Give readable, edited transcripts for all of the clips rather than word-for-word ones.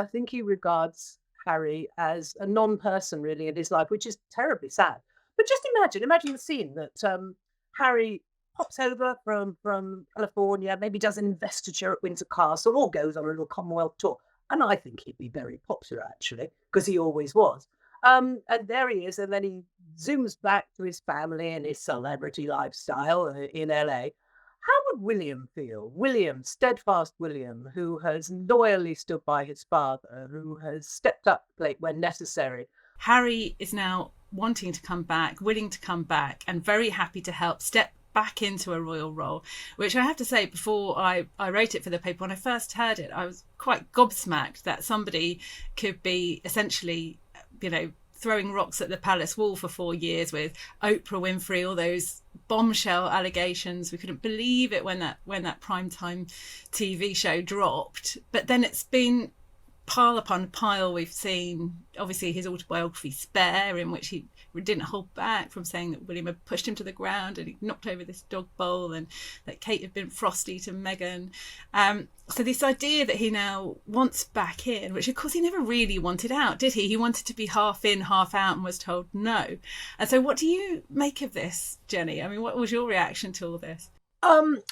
think he regards Harry as a non-person really in his life, which is terribly sad. But just imagine the scene that Harry pops over from California, maybe does an investiture at Windsor Castle, or goes on a little Commonwealth tour. And I think he'd be very popular, actually, because he always was. And there he is, and then he zooms back to his family and his celebrity lifestyle in LA. How would William feel? William, steadfast William, who has loyally stood by his father, who has stepped up to the plate when necessary. Harry is now wanting to come back, willing to come back, and very happy to help step back into a royal role, which I have to say, before I wrote it for the paper, when I first heard it, I was quite gobsmacked that somebody could be essentially, throwing rocks at the palace wall for 4 years with Oprah Winfrey, all those bombshell allegations. We couldn't believe it when that primetime TV show dropped. But then it's been pile upon pile. We've seen, obviously, his autobiography Spare, in which he didn't hold back from saying that William had pushed him to the ground and he knocked over this dog bowl, and that Kate had been frosty to Meghan. So this idea that he now wants back in, which of course he never really wanted out, did he? He wanted to be half in, half out, and was told no. And so what do you make of this, Jenny? I mean, what was your reaction to all this?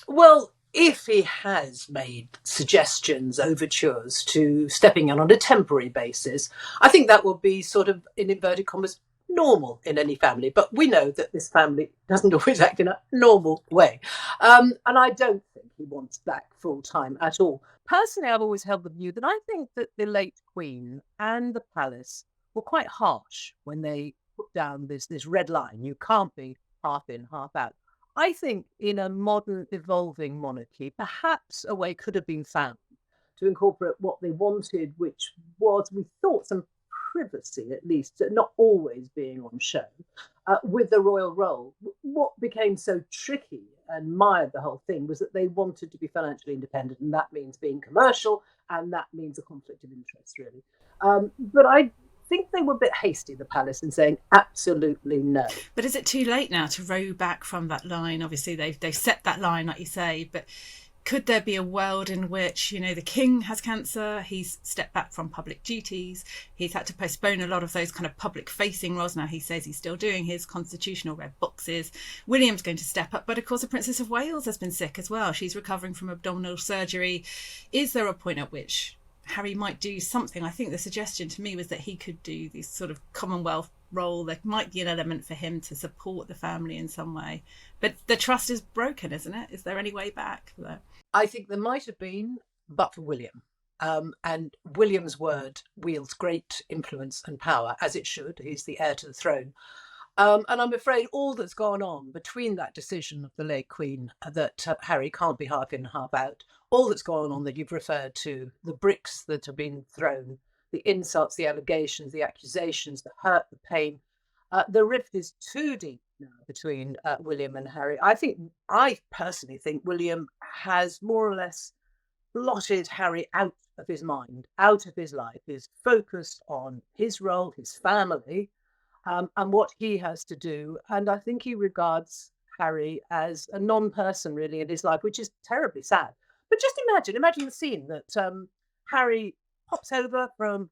Well, if he has made suggestions, overtures to stepping in on a temporary basis, I think that will be sort of, in inverted commas, normal in any family. But we know that this family doesn't always act in a normal way. And I don't think he wants back full time at all. Personally, I've always held the view that I think that the late Queen and the palace were quite harsh when they put down this red line. You can't be half in, half out. I think in a modern evolving monarchy, perhaps a way could have been found to incorporate what they wanted, which was, we thought, some privacy, at least, not always being on show, with the royal role. What became so tricky and mired the whole thing was that they wanted to be financially independent, and that means being commercial, and that means a conflict of interest, really. But I think they were a bit hasty, the palace, in saying absolutely no. But is it too late now to row back from that line? Obviously, they've set that line, like you say, but could there be a world in which, the king has cancer, he's stepped back from public duties, he's had to postpone a lot of those kind of public-facing roles. Now he says he's still doing his constitutional red boxes. William's going to step up, but of course the Princess of Wales has been sick as well. She's recovering from abdominal surgery. Is there a point at which Harry might do something? I think the suggestion to me was that he could do this sort of Commonwealth role. There might be an element for him to support the family in some way. But the trust is broken, isn't it? Is there any way back for that? I think there might have been, but for William. And William's word wields great influence and power, as it should. He's the heir to the throne. And I'm afraid all that's gone on between that decision of the late Queen that Harry can't be half in, half out, all that's gone on that you've referred to, the bricks that have been thrown, the insults, the allegations, the accusations, the hurt, the pain, the rift is too deep now between William and Harry. I personally think William has more or less blotted Harry out of his mind, out of his life, is focused on his role, his family, and what he has to do. And I think he regards Harry as a non-person really in his life, which is terribly sad. But just imagine the scene that Harry pops over from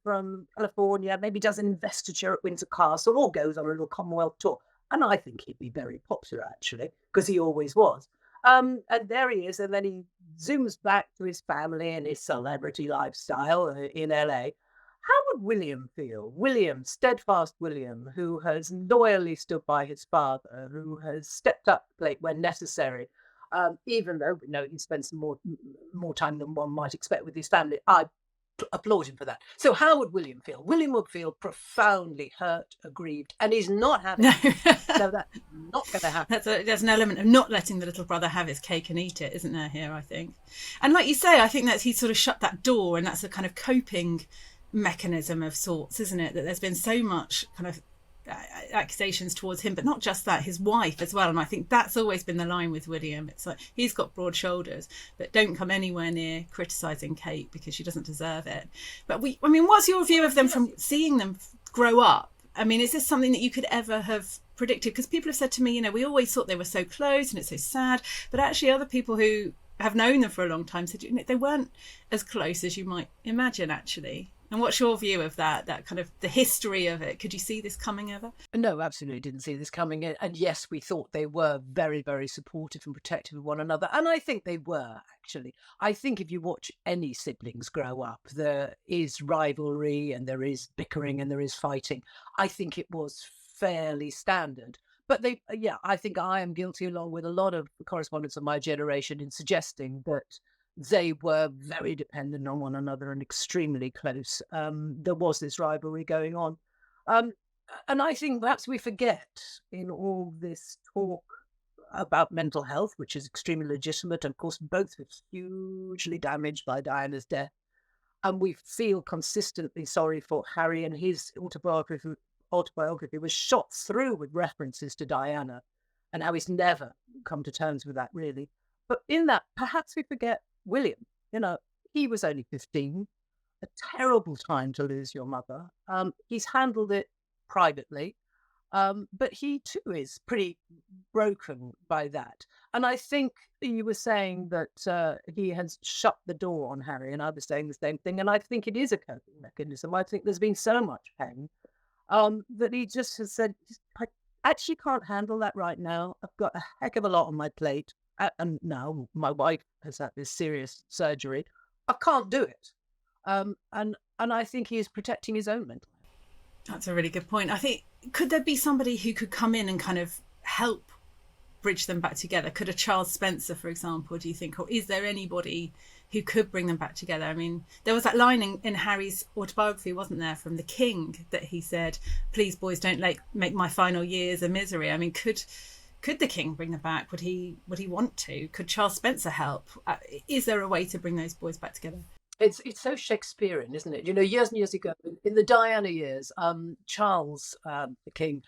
California, maybe does an investiture at Windsor Castle, or goes on a little Commonwealth tour. And I think he'd be very popular, actually, because he always was. And there he is, and then he zooms back to his family and his celebrity lifestyle in LA. How would William feel? William, steadfast William, who has loyally stood by his father, who has stepped up to the plate when necessary, even though we know he spent some more time than one might expect with his family. I applaud him for that. So how would William feel? William would feel profoundly hurt, aggrieved, and he's not having it. So that's not going to happen. There's an element of not letting the little brother have his cake and eat it, isn't there, here, I think? And like you say, I think that he's sort of shut that door, and that's a kind of coping mechanism of sorts, isn't it? That there's been so much kind of accusations towards him, but not just that, his wife as well. And I think that's always been the line with William. It's like, he's got broad shoulders, but don't come anywhere near criticising Kate because she doesn't deserve it. But what's your view of them from seeing them grow up? I mean, is this something that you could ever have predicted? Because people have said to me, we always thought they were so close and it's so sad, but actually other people who have known them for a long time said they weren't as close as you might imagine, actually. And what's your view of that kind of the history of it? Could you see this coming ever? No, absolutely didn't see this coming in. And yes, we thought they were very, very supportive and protective of one another. And I think they were, actually. I think if you watch any siblings grow up, there is rivalry and there is bickering and there is fighting. I think it was fairly standard. But I think I am guilty, along with a lot of correspondents of my generation, in suggesting that they were very dependent on one another and extremely close. There was this rivalry going on. Um, and I think perhaps we forget in all this talk about mental health, which is extremely legitimate. And of course, both were hugely damaged by Diana's death. And we feel consistently sorry for Harry, and his autobiography was shot through with references to Diana and how he's never come to terms with that, really. But in that, perhaps we forget William. He was only 15, a terrible time to lose your mother. He's handled it privately, but he too is pretty broken by that. And I think you were saying that he has shut the door on Harry, and I was saying the same thing. And I think it is a coping mechanism. I think there's been so much pain that he just has said, I actually can't handle that right now. I've got a heck of a lot on my plate. And now my wife has had this serious surgery. I can't do it. And I think he is protecting his own mental health. That's a really good point. I think, could there be somebody who could come in and kind of help bridge them back together? Could a Charles Spencer, for example, do you think? Or is there anybody who could bring them back together? I mean, there was that line in Harry's autobiography, wasn't there, from the King, that he said, please, boys, don't make my final years a misery. I mean, could the King bring them back? Would he want to? Could Charles Spencer help? Is there a way to bring those boys back together? It's so Shakespearean, isn't it? Years and years ago, in the Diana years, Charles, the King,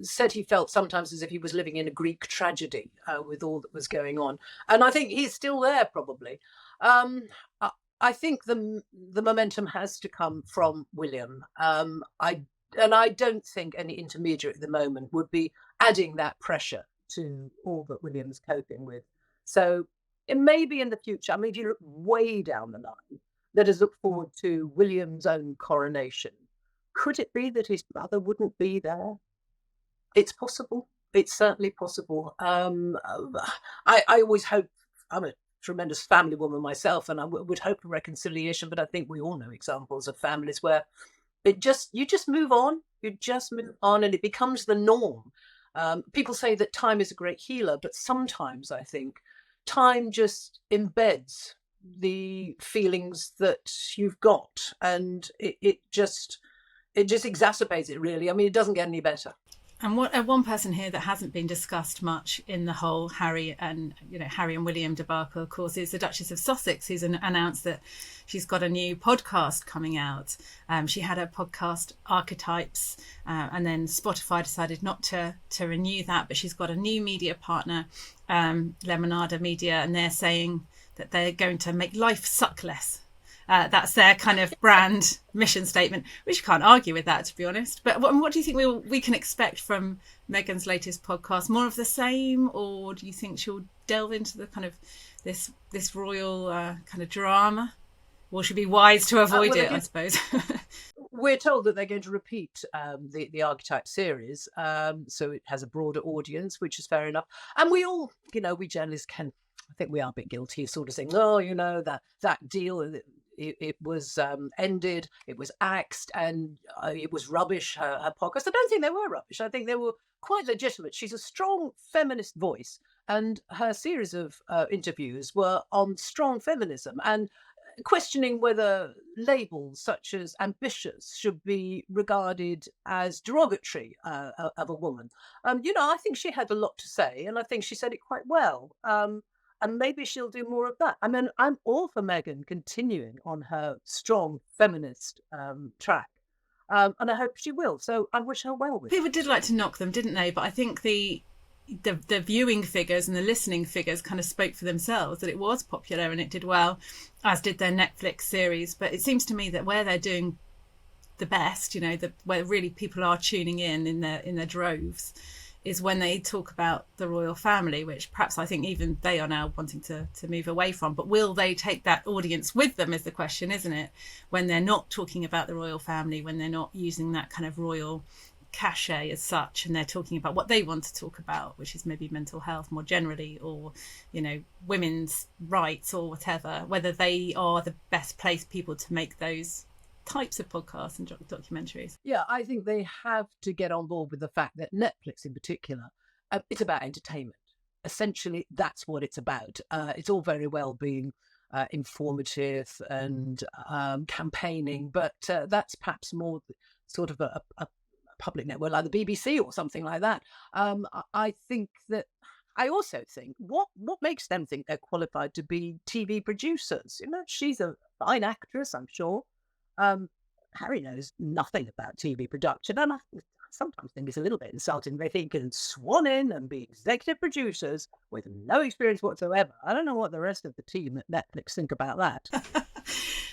said he felt sometimes as if he was living in a Greek tragedy with all that was going on. And I think he's still there, probably. I think the momentum has to come from William. I don't think any intermediary at the moment would be adding that pressure to all that William's coping with. So it may be in the future. I mean, if you look way down the line, let us look forward to William's own coronation. Could it be that his brother wouldn't be there? It's possible. It's certainly possible. I always hope, I'm a tremendous family woman myself, and I would hope for reconciliation, but I think we all know examples of families where you just move on. You just move on, and it becomes the norm. People say that time is a great healer, but sometimes I think time just embeds the feelings that you've got, and it just exacerbates it, really. I mean, it doesn't get any better. And one person here that hasn't been discussed much in the whole Harry and William debacle, of course, is the Duchess of Sussex, who's announced that she's got a new podcast coming out. She had a podcast, Archetypes, and then Spotify decided not to renew that, but she's got a new media partner, Lemonada Media, and they're saying that they're going to make life suck less. That's their kind of brand mission statement, which you can't argue with that, to be honest. But what do you think we can expect from Meghan's latest podcast? More of the same, or do you think she'll delve into the kind of this royal kind of drama? Or should be wise to avoid it, I suppose. We're told that they're going to repeat the Archetype series, so it has a broader audience, which is fair enough. And we all, we journalists can, I think we are a bit guilty of sort of saying, oh, that deal, it was ended, it was axed, and it was rubbish, her podcast. I don't think they were rubbish. I think they were quite legitimate. She's a strong feminist voice, and her series of interviews were on strong feminism and questioning whether labels such as ambitious should be regarded as derogatory of a woman. I think she had a lot to say, and I think she said it quite well. And maybe she'll do more of that. I mean, I'm all for Meghan continuing on her strong feminist track. And I hope she will. So I wish her well with it. People did like to knock them, didn't they? But I think the viewing figures and the listening figures kind of spoke for themselves, that it was popular and it did well, as did their Netflix series. But it seems to me that where they're doing the best, where really people are tuning in their droves, is when they talk about the royal family, which perhaps I think even they are now wanting to move away from. But will they take that audience with them is the question, isn't it? When they're not talking about the royal family, when they're not using that kind of royal cachet as such, and they're talking about what they want to talk about, which is maybe mental health more generally, or women's rights or whatever, whether they are the best placed people to make those types of podcasts and documentaries. Yeah, I think they have to get on board with the fact that Netflix in particular, it's about entertainment. Essentially, that's what it's about. It's all very well being informative and campaigning, but that's perhaps more sort of a public network like the BBC or something like that. I think that I also think what makes them think they're qualified to be TV producers. She's a fine actress, I'm sure. Harry knows nothing about TV production, and I sometimes think it's a little bit insulting. They think can swan in and be executive producers with no experience whatsoever. I don't know what the rest of the team at Netflix think about that.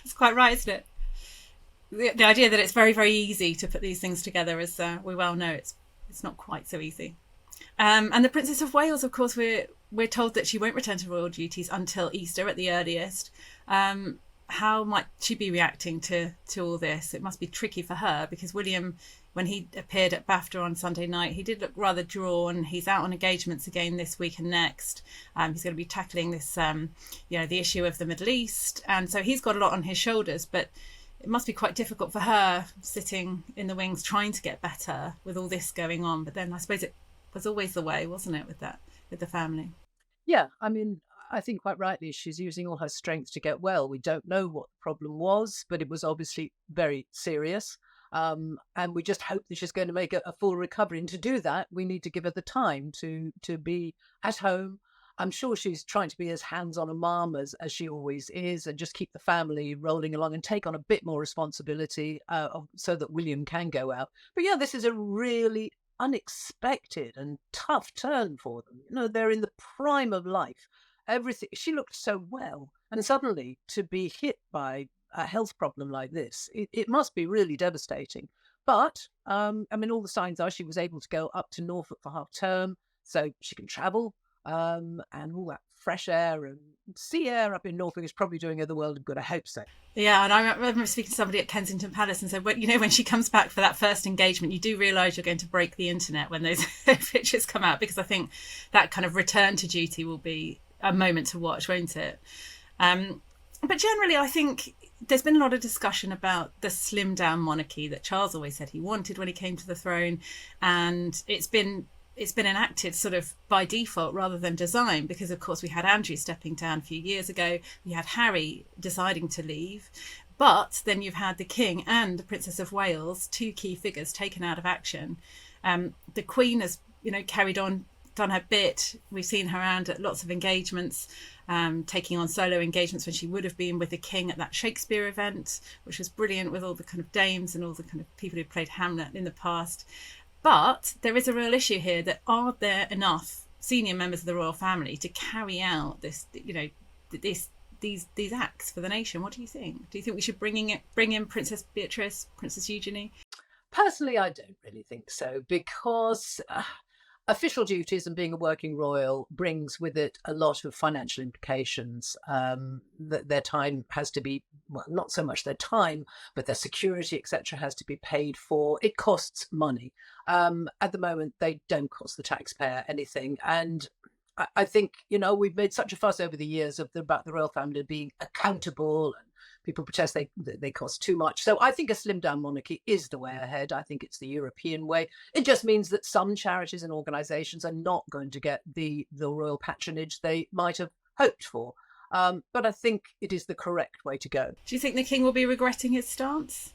It's quite right, isn't it? The idea that it's very, very easy to put these things together is, we well know, it's not quite so easy. And the Princess of Wales, of course, we're told that she won't return to royal duties until Easter at the earliest. How might she be reacting to all this? It must be tricky for her, because William, when he appeared at BAFTA on Sunday night, he did look rather drawn. He's out on engagements again this week and next. He's going to be tackling this, the issue of the Middle East. And so he's got a lot on his shoulders, but it must be quite difficult for her sitting in the wings trying to get better with all this going on. But then I suppose it was always the way, wasn't it, with the family? Yeah, I mean, I think quite rightly she's using all her strength to get well. We don't know what the problem was, but it was obviously very serious. And we just hope that she's going to make a full recovery. And to do that, we need to give her the time to be at home. I'm sure she's trying to be as hands-on a mum as she always is, and just keep the family rolling along and take on a bit more responsibility so that William can go out. But yeah, this is a really unexpected and tough turn for them. They're in the prime of life. Everything, she looked so well, and suddenly to be hit by a health problem like this, it must be really devastating. But all the signs are she was able to go up to Norfolk for half term, so she can travel. And all that fresh air and sea air up in Norfolk is probably doing her the world of good. I hope so. Yeah, and I remember speaking to somebody at Kensington Palace and said, when she comes back for that first engagement, you do realise you're going to break the internet when those pictures come out, because I think that kind of return to duty will be a moment to watch, won't it? But generally, I think there's been a lot of discussion about the slimmed down monarchy that Charles always said he wanted when he came to the throne, and it's been enacted sort of by default rather than design, because of course we had Andrew stepping down a few years ago, we had Harry deciding to leave, but then you've had the King and the Princess of Wales, two key figures, taken out of action. The Queen has carried on, done her bit. We've seen her around at lots of engagements, taking on solo engagements when she would have been with the King at that Shakespeare event, which was brilliant, with all the kind of dames and all the kind of people who played Hamlet in the past. But there is a real issue here, that are there enough senior members of the royal family to carry out this, these acts for the nation? What do you think? Do you think we should bring in Princess Beatrice, Princess Eugenie? Personally, I don't really think so, because official duties and being a working royal brings with it a lot of financial implications. That their time has to be, well, not so much their time, but their security, etc., has to be paid for. It costs money. At the moment, they don't cost the taxpayer anything. And I think, we've made such a fuss over the years about the royal family being accountable, and people protest they cost too much. So I think a slimmed down monarchy is the way ahead. I think it's the European way. It just means that some charities and organisations are not going to get the royal patronage they might have hoped for. But I think it is the correct way to go. Do you think the King will be regretting his stance?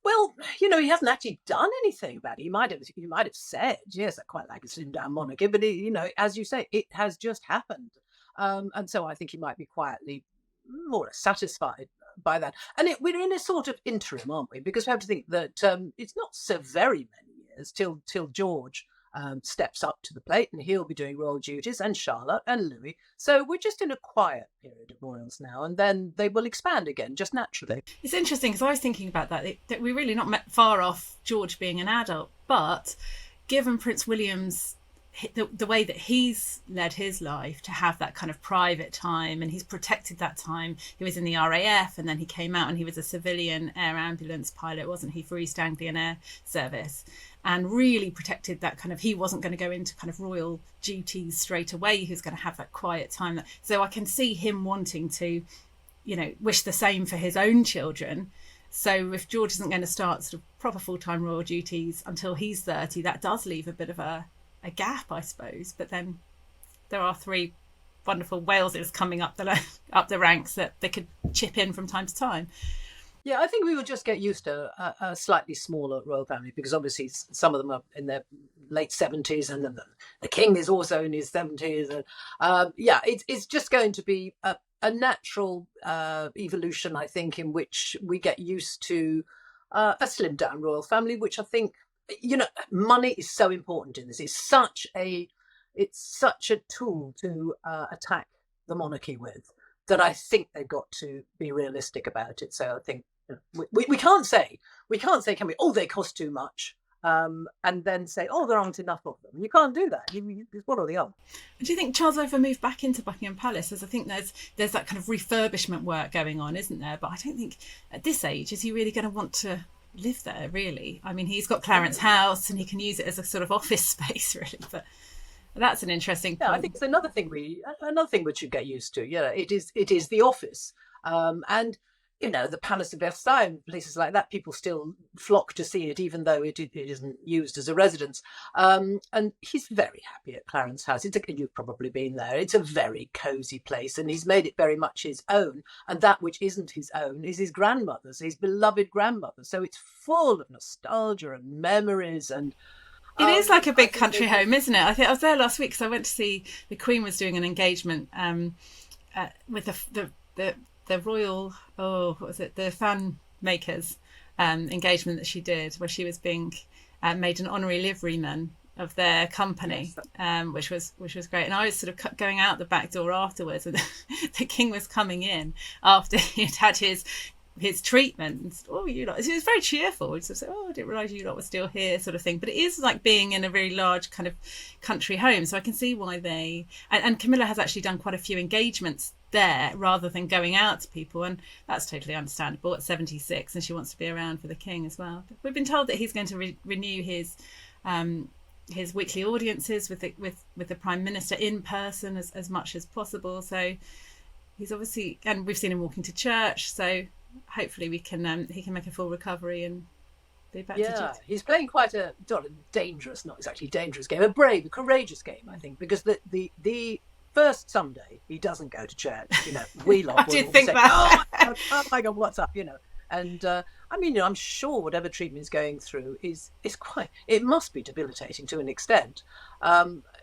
Well, he hasn't actually done anything about it. He might have said, yes, I quite like a slimmed down monarchy, but as you say, it has just happened. And so I think he might be quietly more or less satisfied by that. And we're in a sort of interim, aren't we? Because we have to think that it's not so very many years till George steps up to the plate, and he'll be doing royal duties, and Charlotte and Louis. So we're just in a quiet period of royals now, and then they will expand again, just naturally. It's interesting, because I was thinking about that we're really not far off George being an adult, but given Prince William's the way that he's led his life, to have that kind of private time, and he's protected that time. He was in the RAF, and then he came out and he was a civilian air ambulance pilot, wasn't he, for East Anglian Air Service, and really protected that kind of, he wasn't going to go into kind of royal duties straight away. He was going to have that quiet time. So I can see him wanting to, you know, wish the same for his own children. So if George isn't going to start sort of proper full-time royal duties until he's 30, that does leave a bit of a gap, I suppose. But then there are 3 wonderful Waleses coming up the ranks that they could chip in from time to time. Yeah, I think we will just get used to a slightly smaller royal family, because obviously some of them are in their late 70s, and then the king is also in his 70s. And it's just going to be a natural evolution, I think, in which we get used to a slimmed down royal family, which I think, you know, money is so important in this. It's such a tool to attack the monarchy with, that I think they've got to be realistic about it. So I think, you know, we can't say, can we? Oh, they cost too much, and then say, oh, there aren't enough of them. You can't do that. It's one or the other. Do you think Charles will ever move back into Buckingham Palace? As I think there's that kind of refurbishment work going on, isn't there? But I don't think at this age is he really going to want to live there, really. I mean, he's got Clarence House and he can use it as a sort of office space, really. But that's an interesting point. Yeah, I think it's another thing we should get used to. Yeah, it is the office, and you know, the Palace of Versailles, places like that, people still flock to see it, even though it isn't used as a residence. And he's very happy at Clarence House. You've probably been there. It's a very cosy place, and he's made it very much his own. And that which isn't his own is his grandmother's, his beloved grandmother. So it's full of nostalgia and memories. And it is like a big country home, isn't it? I think I was there last week because I went to see the Queen was doing an engagement with the royal, what was it, the fan makers engagement that she did, where she was being made an honorary liveryman of their company, which was great. And I was sort of going out the back door afterwards, and the King was coming in after he'd had his treatment. Oh, you lot. It was very cheerful. He sort of said, oh, I didn't realise you lot were still here, sort of thing. But it is like being in a very large kind of country home. So I can see why they... And Camilla has actually done quite a few engagements there rather than going out to people. And that's totally understandable at 76. And she wants to be around for the King as well. But we've been told that he's going to renew his weekly audiences with the Prime Minister in person as much as possible. So he's obviously... And we've seen him walking to church. So... hopefully he can make a full recovery and be back to duty. He's playing quite a dangerous, not exactly dangerous game, a brave, courageous game, I think, because the first Sunday he doesn't go to church. You know, we lot I did think say, that. oh my God, what's up? You know, and I mean, you know, I'm sure whatever treatment he's going through is quite. It must be debilitating to an extent.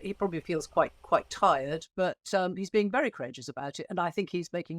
He probably feels quite tired, but he's being very courageous about it, and I think he's making